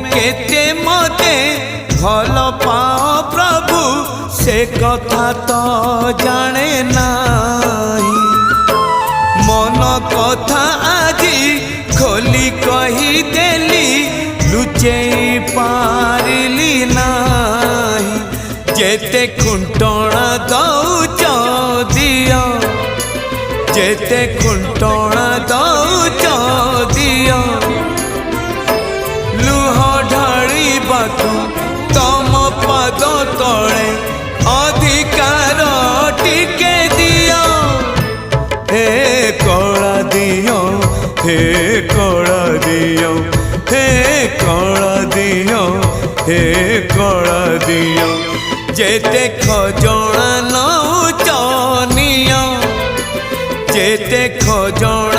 केते मते भल पाओ प्रभु से कथा तो जाने नाही। मन कथा आजी खोली कही देली लुचेई पारिली नाही। जेते खुंटणा दौच दियो जेते खुंटणा दौच दियो लुह ढाड़ी बातु तम पद तले अधिकार टिके दियो। हे कला दियो हे कला दियो हे कला दियो हे कला दियो। जेते खजणा नौच नियो जेते खजणा